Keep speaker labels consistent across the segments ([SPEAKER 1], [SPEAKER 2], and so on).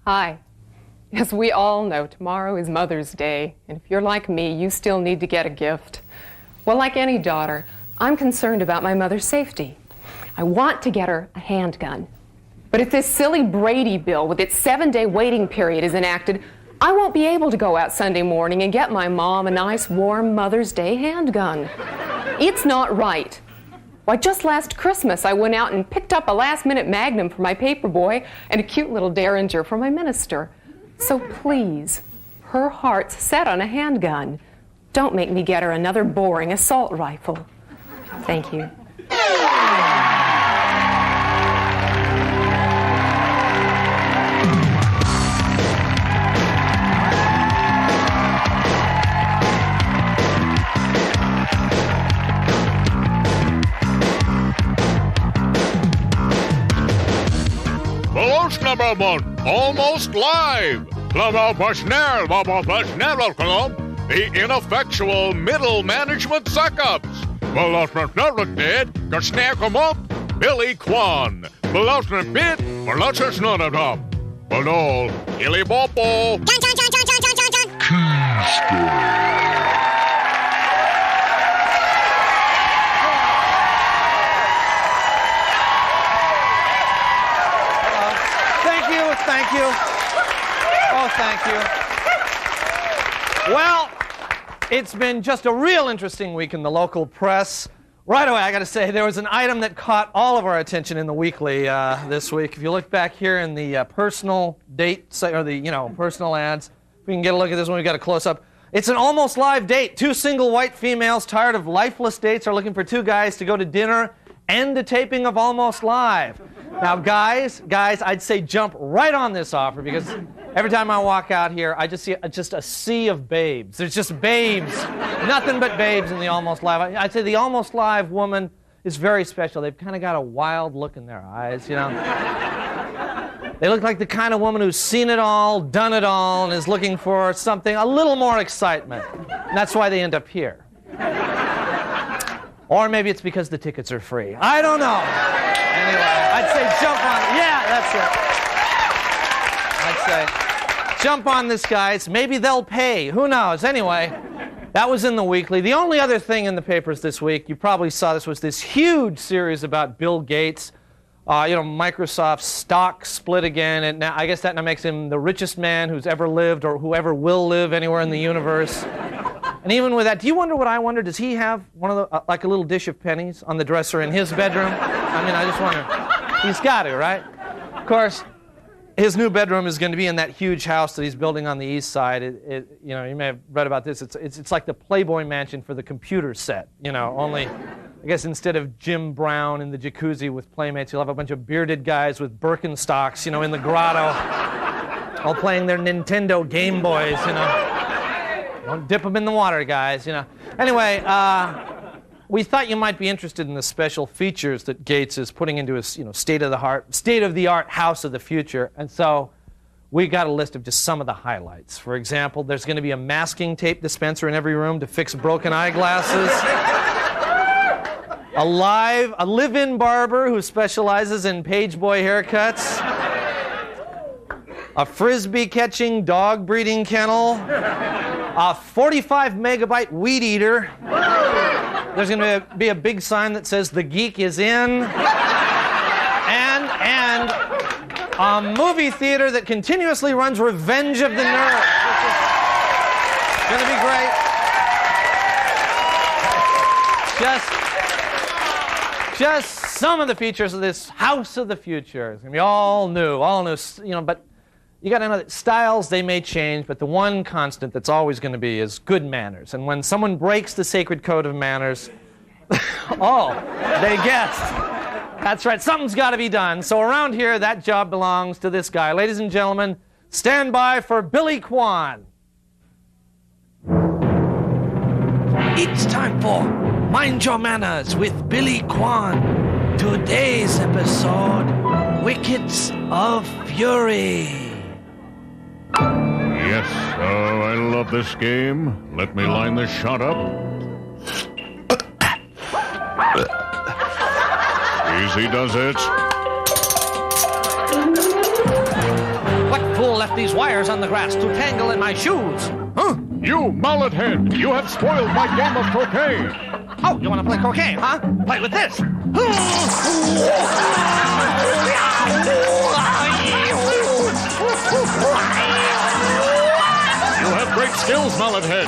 [SPEAKER 1] Hi. As we all know, tomorrow is Mother's Day, and if you're like me, you still need to get a gift. Well, like any daughter, I'm concerned about my mother's safety. I want to get her a handgun. But if this silly Brady bill with its 7-day waiting period is enacted, I won't be able to go out Sunday morning and get my mom a nice, warm Mother's Day handgun. It's not right. Why, just last Christmas, I went out and picked up a last-minute Magnum for my paperboy and a cute little Derringer for my minister. So please, her heart's set on a handgun. Don't make me get her another boring assault rifle. Thank you.
[SPEAKER 2] Number one, almost live. The ineffectual middle management suck-ups. Billy Quan.
[SPEAKER 3] Thank you. Oh, thank you. Well, it's been just a real interesting week in the local press. Right away, I got to say, there was an item that caught all of our attention in the weekly this week. If you look back here in the personal date, or the, personal ads, if we can get a look at this one, we've got a close-up. It's an almost live date. 2 single white females tired of lifeless dates are looking for 2 guys to go to dinner and a taping of Almost Live. Now, guys, I'd say jump right on this offer, because every time I walk out here, I just see just a sea of babes. There's just babes, nothing but babes in the Almost Live. I'd say the Almost Live woman is very special. They've kind of got a wild look in their eyes, They look like the kind of woman who's seen it all, done it all, and is looking for something, a little more excitement. And that's why they end up here. Or maybe it's because the tickets are free. I don't know. Anyway, I'd say jump on. Yeah, that's it. I'd say jump on this, guys. Maybe they'll pay. Who knows? Anyway, that was in the weekly. The only other thing in the papers this week, you probably saw this, was this huge series about Bill Gates. Microsoft's stock split again, and now I guess that now makes him the richest man who's ever lived or whoever will live anywhere in the universe. And even with that, do you wonder what I wonder? Does he have one of the, like a little dish of pennies on the dresser in his bedroom? I just wonder. He's got to, right? Of course, his new bedroom is going to be in that huge house that he's building on the east side. You may have read about this. It's like the Playboy Mansion for the computer set. Only, I guess instead of Jim Brown in the jacuzzi with playmates, you'll have a bunch of bearded guys with Birkenstocks, in the grotto, all playing their Nintendo Game Boys, Don't dip them in the water, guys, Anyway, we thought you might be interested in the special features that Gates is putting into his, state-of-the-art house of the future. And so we got a list of just some of the highlights. For example, there's going to be a masking tape dispenser in every room to fix broken eyeglasses. A live-in barber who specializes in page boy haircuts. A frisbee-catching dog breeding kennel. A 45-megabyte weed eater. There's going to be a big sign that says "The Geek is in." And a movie theater that continuously runs Revenge of the Nerds. It's going to be great. Just some of the features of this house of the future. It's going to be all new, but you got to know that styles, they may change, but the one constant that's always going to be is good manners. And when someone breaks the sacred code of manners, they guessed. That's right, something's got to be done. So around here, that job belongs to this guy. Ladies and gentlemen, stand by for Billy Quan.
[SPEAKER 4] It's time for Mind Your Manners with Billy Quan. Today's episode, Wickets of Fury.
[SPEAKER 2] Yes, I love this game. Let me line this shot up.
[SPEAKER 4] What fool left these wires on the grass to tangle in my shoes. Huh?
[SPEAKER 2] You mallet head! You have spoiled my game of croquet!
[SPEAKER 4] Oh, you want to play croquet, huh? Play with this.
[SPEAKER 2] You have great skills, mallet head!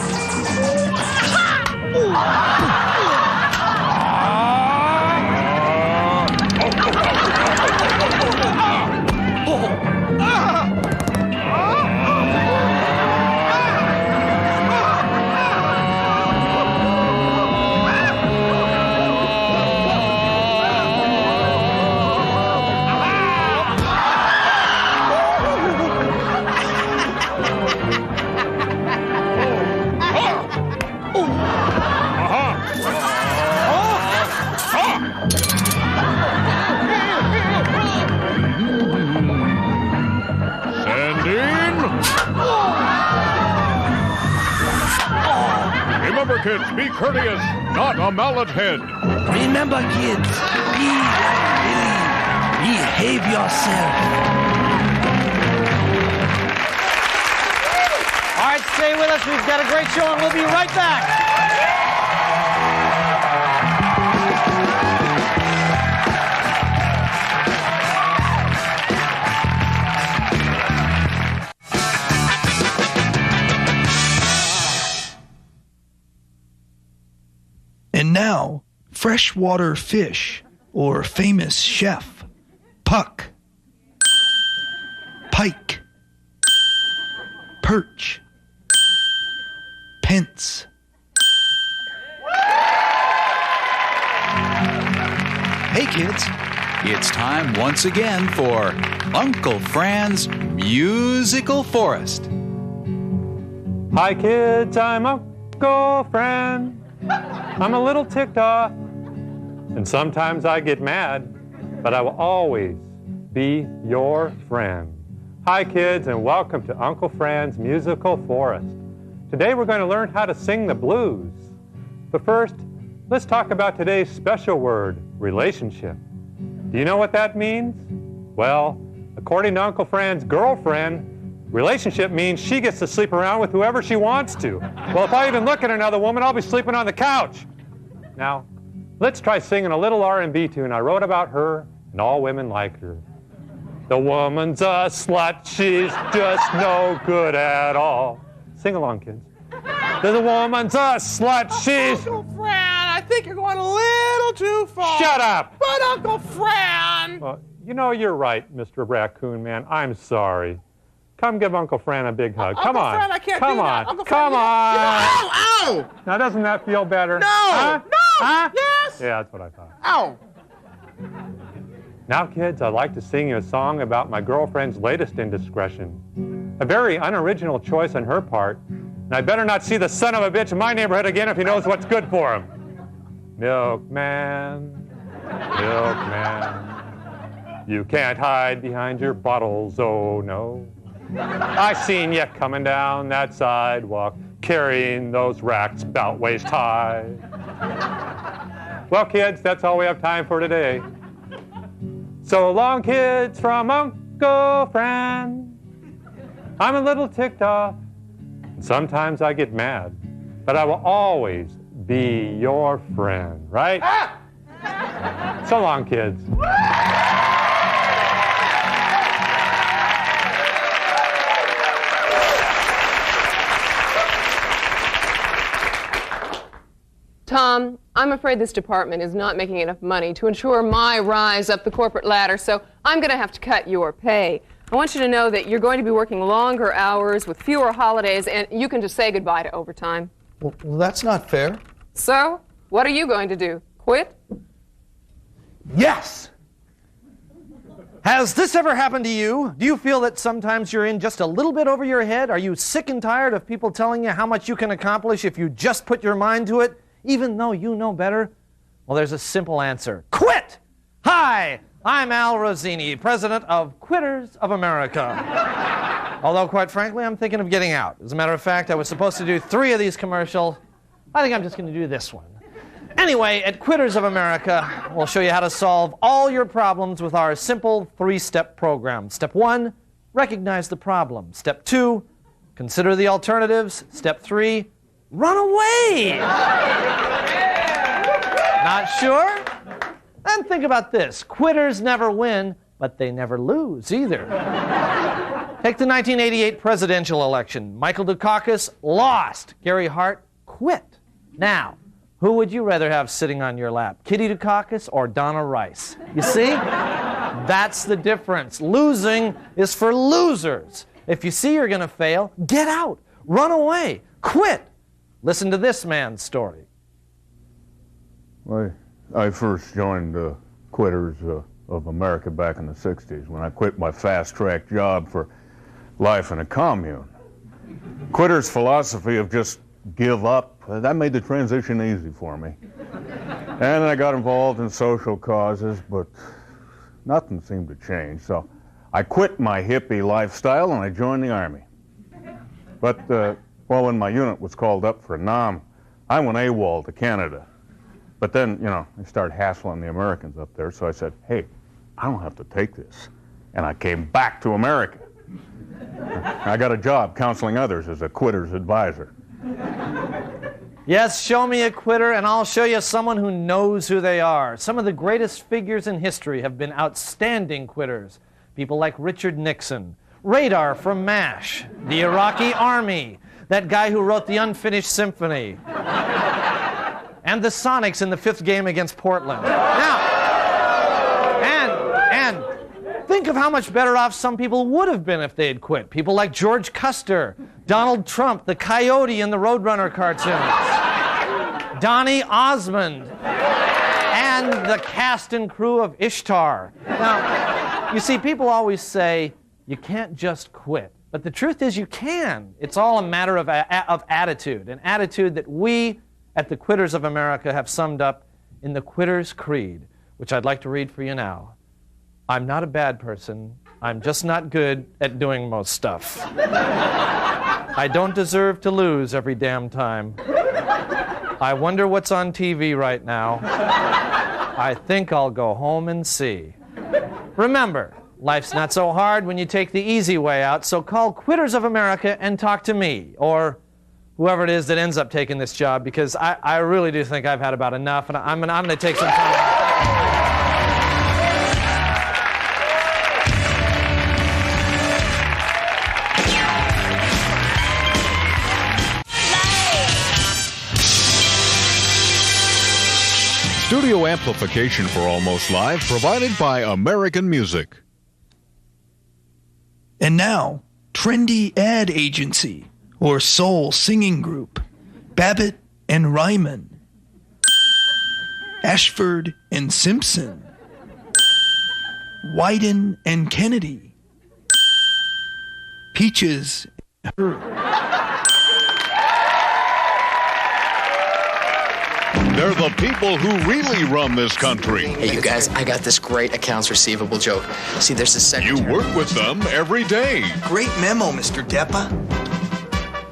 [SPEAKER 2] Remember, kids, be courteous, not a mallet head.
[SPEAKER 4] Remember, kids, be like Billy. Behave yourself.
[SPEAKER 3] All right, stay with us. We've got a great show, and we'll be right back.
[SPEAKER 5] And now, freshwater fish, or famous chef, puck, pike, perch, pence.
[SPEAKER 6] Hey kids, it's time once again for Uncle Fran's Musical Forest.
[SPEAKER 7] Hi kids, I'm Uncle Fran. I'm a little ticked off, and sometimes I get mad, but I will always be your friend. Hi kids, and welcome to Uncle Fran's Musical Forest. Today we're going to learn how to sing the blues. But first, let's talk about today's special word, relationship. Do you know what that means? Well, according to Uncle Fran's girlfriend, relationship means she gets to sleep around with whoever she wants to. Well, if I even look at another woman, I'll be sleeping on the couch. Now, let's try singing a little R&B tune I wrote about her, and all women like her. The woman's a slut, she's just no good at all. Sing along, kids. The woman's a slut, she's...
[SPEAKER 8] Uncle Fran, I think you're going a little too far.
[SPEAKER 7] Shut up!
[SPEAKER 8] But Uncle Fran!
[SPEAKER 7] Well, you know, you're right, Mr. Raccoon Man. I'm sorry. Come give Uncle Fran a big hug. Come on.
[SPEAKER 8] Uncle Fran, I can't
[SPEAKER 7] Come
[SPEAKER 8] do
[SPEAKER 7] on.
[SPEAKER 8] that. Uncle
[SPEAKER 7] Come
[SPEAKER 8] Fran,
[SPEAKER 7] on.
[SPEAKER 8] Ow! Ow!
[SPEAKER 7] Now, doesn't that feel better?
[SPEAKER 8] No!
[SPEAKER 7] Huh?
[SPEAKER 8] No!
[SPEAKER 7] Huh?
[SPEAKER 8] Yes!
[SPEAKER 7] Yeah, that's what I thought.
[SPEAKER 8] Ow!
[SPEAKER 7] Now, kids, I'd like to sing you a song about my girlfriend's latest indiscretion. A very unoriginal choice on her part, and I better not see the son of a bitch in my neighborhood again if he knows what's good for him. Milkman, milkman, you can't hide behind your bottles, oh no. I seen you coming down that sidewalk, carrying those racks about waist high. Well, kids, that's all we have time for today. So long, kids, from Uncle Fran. I'm a little ticked off, and sometimes I get mad, but I will always be your friend, right? So long, kids.
[SPEAKER 1] Tom, I'm afraid this department is not making enough money to ensure my rise up the corporate ladder, so I'm going to have to cut your pay. I want you to know that you're going to be working longer hours with fewer holidays, and you can just say goodbye to overtime.
[SPEAKER 5] Well, that's not fair.
[SPEAKER 1] So, what are you going to do? Quit?
[SPEAKER 3] Yes! Has this ever happened to you? Do you feel that sometimes you're in just a little bit over your head? Are you sick and tired of people telling you how much you can accomplish if you just put your mind to it, even though you know better? Well, there's a simple answer. Quit! Hi, I'm Al Rosini, president of Quitters of America. Although, quite frankly, I'm thinking of getting out. As a matter of fact, I was supposed to do 3 of these commercials. I think I'm just going to do this one. Anyway, at Quitters of America, we'll show you how to solve all your problems with our simple 3-step program. Step 1, recognize the problem. Step 2, consider the alternatives. Step 3, run away. Not sure? Then think about this. Quitters never win, but they never lose either. Take the 1988 presidential election. Michael Dukakis lost. Gary Hart quit. Now, who would you rather have sitting on your lap, Kitty Dukakis or Donna Rice? You see? That's the difference. Losing is for losers. If you see you're going to fail, get out. Run away. Quit. Listen to this man's story.
[SPEAKER 2] I first joined Quitters of America back in the 60s when I quit my fast-track job for life in a commune. Quitters' philosophy of just give up, that made the transition easy for me. And I got involved in social causes, but nothing seemed to change. So I quit my hippie lifestyle and I joined the Army. But, when my unit was called up for Nam, I went AWOL to Canada. But then, I started hassling the Americans up there, so I said, hey, I don't have to take this. And I came back to America. I got a job counseling others as a quitter's advisor.
[SPEAKER 3] Yes, show me a quitter and I'll show you someone who knows who they are. Some of the greatest figures in history have been outstanding quitters. People like Richard Nixon, Radar from MASH, the Iraqi Army, that guy who wrote the Unfinished Symphony, and the Sonics in the 5th game against Portland. Now, and think of how much better off some people would have been if they had quit. People like George Custer, Donald Trump, the Coyote in the Roadrunner cartoons, Donny Osmond, and the cast and crew of Ishtar. Now, you see, people always say, you can't just quit. But the truth is you can. It's all a matter of attitude, an attitude that we at the Quitters of America have summed up in the Quitter's Creed, which I'd like to read for you now. I'm not a bad person. I'm just not good at doing most stuff. I don't deserve to lose every damn time. I wonder what's on TV right now. I think I'll go home and see. Remember, life's not so hard when you take the easy way out, so call Quitters of America and talk to me, or whoever it is that ends up taking this job, because I really do think I've had about enough, and I'm going to take some time.
[SPEAKER 2] Studio amplification for Almost Live provided by American Music.
[SPEAKER 5] And now, trendy ad agency or soul singing group, Babbitt and Ryman, Ashford and Simpson, Wyden and Kennedy, Peaches and Herb.
[SPEAKER 2] They're the people who really run this country.
[SPEAKER 9] Hey, you guys, I got this great accounts receivable joke. See, there's a secretary.
[SPEAKER 2] You work with them every day.
[SPEAKER 5] Great memo, Mr. Deppa.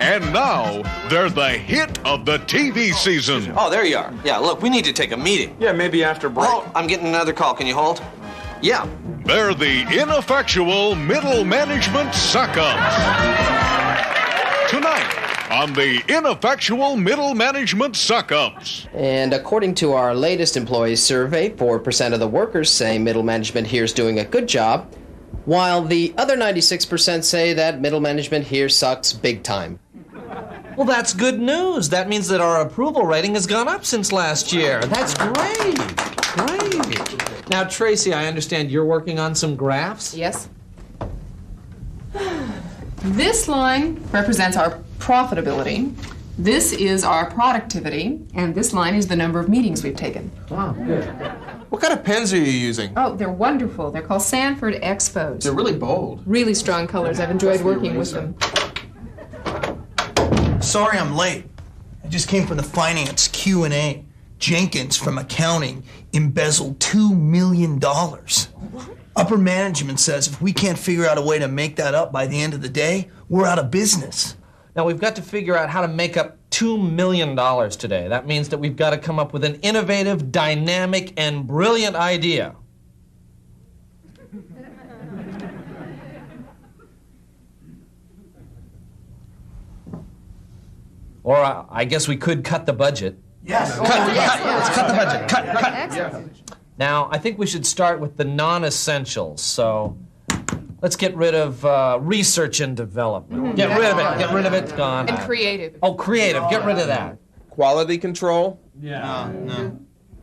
[SPEAKER 2] And now, they're the hit of the TV season.
[SPEAKER 10] Oh, there you are. Yeah, look, we need to take a meeting.
[SPEAKER 8] Yeah, maybe after break.
[SPEAKER 10] Oh, I'm getting another call. Can you hold? Yeah.
[SPEAKER 2] They're the ineffectual middle management suck-ups. Tonight, on the ineffectual middle management suck-ups.
[SPEAKER 9] And according to our latest employee survey, 4% of the workers say middle management here is doing a good job, while the other 96% say that middle management here sucks big time.
[SPEAKER 3] Well, that's good news. That means that our approval rating has gone up since last year. That's great. Great. Now, Tracy, I understand you're working on some graphs?
[SPEAKER 1] Yes. This line represents our profitability. This is our productivity. And this line is the number of meetings we've taken.
[SPEAKER 3] Wow, good.
[SPEAKER 8] What kind of pens are you using?
[SPEAKER 1] Oh, they're wonderful. They're called Sanford Expos.
[SPEAKER 8] They're really bold.
[SPEAKER 1] Really strong colors. I've enjoyed working with them.
[SPEAKER 5] Sorry I'm late. I just came from the finance Q&A. Jenkins from accounting embezzled $2 million. Upper management says if we can't figure out a way to make that up by the end of the day, we're out of business.
[SPEAKER 3] Now, we've got to figure out how to make up $2 million today. That means that we've got to come up with an innovative, dynamic, and brilliant idea. Or I guess we could cut the budget.
[SPEAKER 5] Yes.
[SPEAKER 3] Cut. Let's cut the budget. Cut. Now, I think we should start with the non-essentials. So let's get rid of research and development. Get rid of it. Get rid of it. It's gone.
[SPEAKER 1] And creative.
[SPEAKER 3] Oh, creative. Get rid of that.
[SPEAKER 8] Quality control?
[SPEAKER 5] No.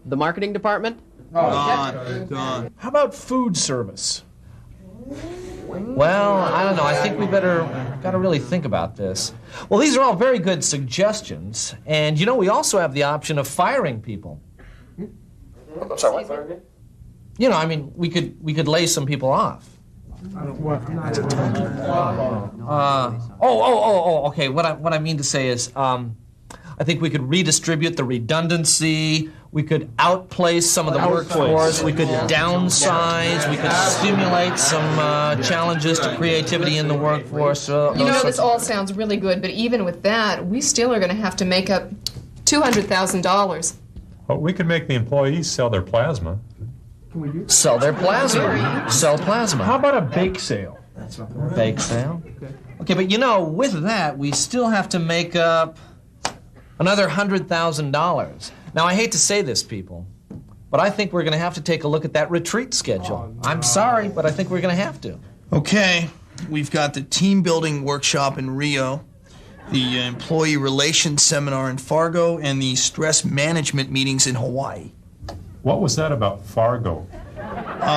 [SPEAKER 9] The marketing department?
[SPEAKER 5] Gone.
[SPEAKER 11] How about food service?
[SPEAKER 3] Well, I don't know. I think we gotta really think about this. Well, these are all very good suggestions. And, we also have the option of firing people.
[SPEAKER 10] I'm sorry, what? Firing?
[SPEAKER 3] We could lay some people off. Okay. What I mean to say is, I think we could redistribute the redundancy. We could outplace some of the workforce. We could downsize. We could stimulate some challenges to creativity in the workforce.
[SPEAKER 1] This all sounds really good, but even with that, we still are going to have to make up $200,000.
[SPEAKER 7] Well, we could make the employees sell their plasma.
[SPEAKER 3] Sell their plasma. Sell plasma.
[SPEAKER 11] How about a bake sale?
[SPEAKER 3] Bake sale? Okay, but with that, we still have to make up another $100,000. Now, I hate to say this, people, but I think we're going to have to take a look at that retreat schedule. I'm sorry, but I think we're going to have to.
[SPEAKER 5] Okay, we've got the team building workshop in Rio, the employee relations seminar in Fargo, and the stress management meetings in Hawaii.
[SPEAKER 7] What was that about Fargo?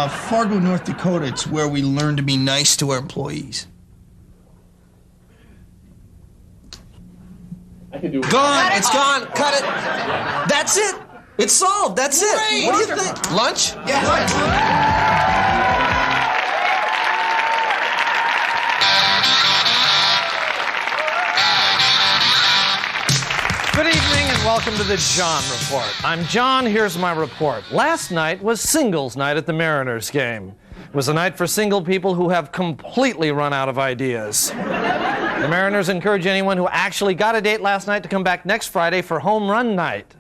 [SPEAKER 5] Fargo, North Dakota. It's where we learn to be nice to our employees.
[SPEAKER 3] Gone. It's gone. Cut it. That's it. It's solved. That's it.
[SPEAKER 5] Great.
[SPEAKER 3] What do you think? Lunch?
[SPEAKER 5] Yeah, lunch.
[SPEAKER 3] Good evening and welcome to the John Report. I'm John. Here's my report. Last night was singles night at the Mariners game. It was a night for single people who have completely run out of ideas. The Mariners encourage anyone who actually got a date last night to come back next Friday for home run night.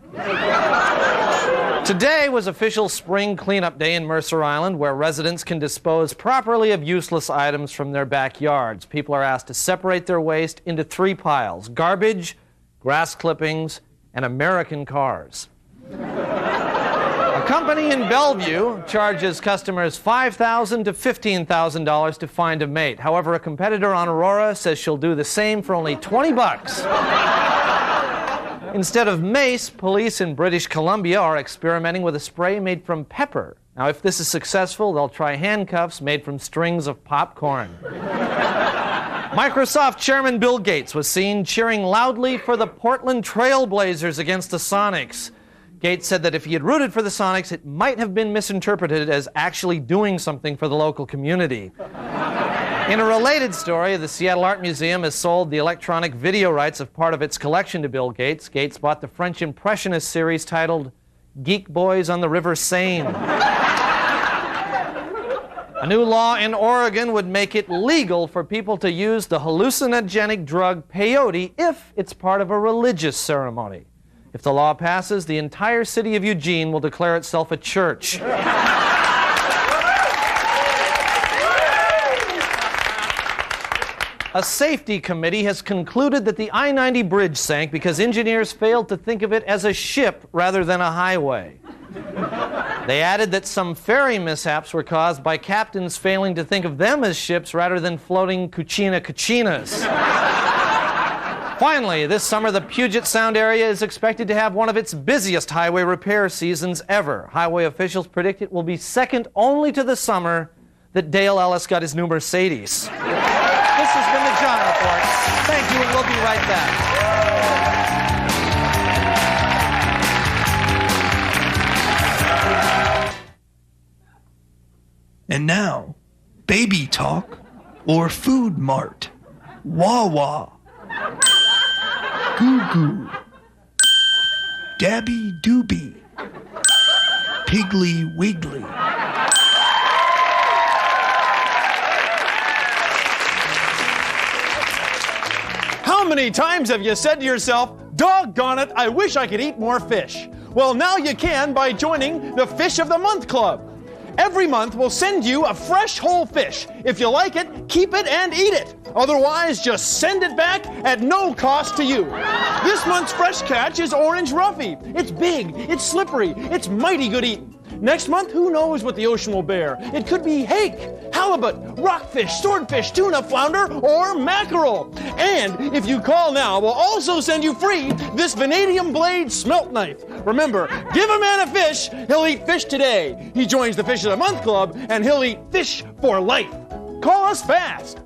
[SPEAKER 3] Today was official spring cleanup day in Mercer Island, where residents can dispose properly of useless items from their backyards. People are asked to separate their waste into 3 piles: garbage, grass clippings, and American cars. A company in Bellevue charges customers $5,000 to $15,000 to find a mate. However, a competitor on Aurora says she'll do the same for only $20. Instead of mace, police in British Columbia are experimenting with a spray made from pepper. Now, if this is successful, they'll try handcuffs made from strings of popcorn. Microsoft Chairman Bill Gates was seen cheering loudly for the Portland Trail Blazers against the Sonics. Gates said that if he had rooted for the Sonics, it might have been misinterpreted as actually doing something for the local community. In a related story, the Seattle Art Museum has sold the electronic video rights of part of its collection to Bill Gates. Gates bought the French Impressionist series titled Geek Boys on the River Seine. A new law in Oregon would make it legal for people to use the hallucinogenic drug peyote if it's part of a religious ceremony. If the law passes, the entire city of Eugene will declare itself a church. A safety committee has concluded that the I-90 bridge sank because engineers failed to think of it as a ship rather than a highway. They added that some ferry mishaps were caused by captains failing to think of them as ships rather than floating cucinas. Finally, this summer, the Puget Sound area is expected to have one of its busiest highway repair seasons ever. Highway officials predict it will be second only to the summer that Dale Ellis got his new Mercedes. This has been the John Report. Thank you, and we'll be right back.
[SPEAKER 5] And now, baby talk or food mart. Wawa. Goo Goo. Dabby Doobie. Piggly Wiggly.
[SPEAKER 11] How many times have you said to yourself, doggone it, I wish I could eat more fish? Well, now you can by joining the Fish of the Month Club. Every month, we'll send you a fresh whole fish. If you like it, keep it and eat it. Otherwise, just send it back at no cost to you. This month's fresh catch is orange roughy. It's big, it's slippery, it's mighty good eating. Next month, who knows what the ocean will bear? It could be hake, halibut, rockfish, swordfish, tuna, flounder, or mackerel. And if you call now, we'll also send you free this vanadium blade smelt knife. Remember, give a man a fish, he'll eat fish today. He joins the Fish of the Month Club, and he'll eat fish for life. Call us fast.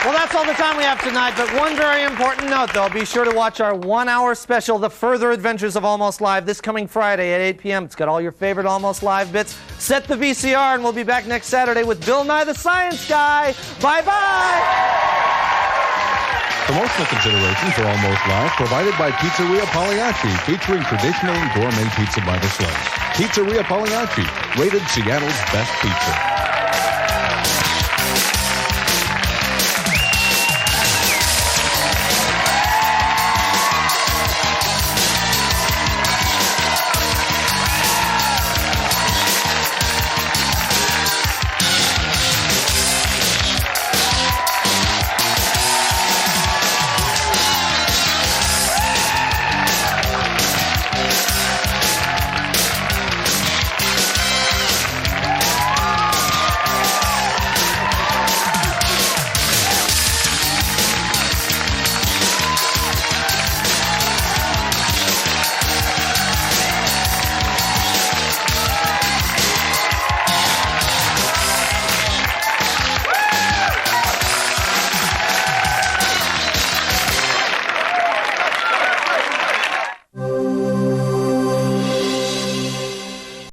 [SPEAKER 3] Well, that's all the time we have tonight, but one very important note, though. Be sure to watch our 1-hour special, The Further Adventures of Almost Live, this coming Friday at 8 p.m. It's got all your favorite Almost Live bits. Set the VCR, and we'll be back next Saturday with Bill Nye the Science Guy. Bye-bye!
[SPEAKER 12] Promotional consideration for Almost Live provided by Pizzeria Pagliacci, featuring traditional and gourmet pizza by the slice. Pizzeria Pagliacci, rated Seattle's best pizza.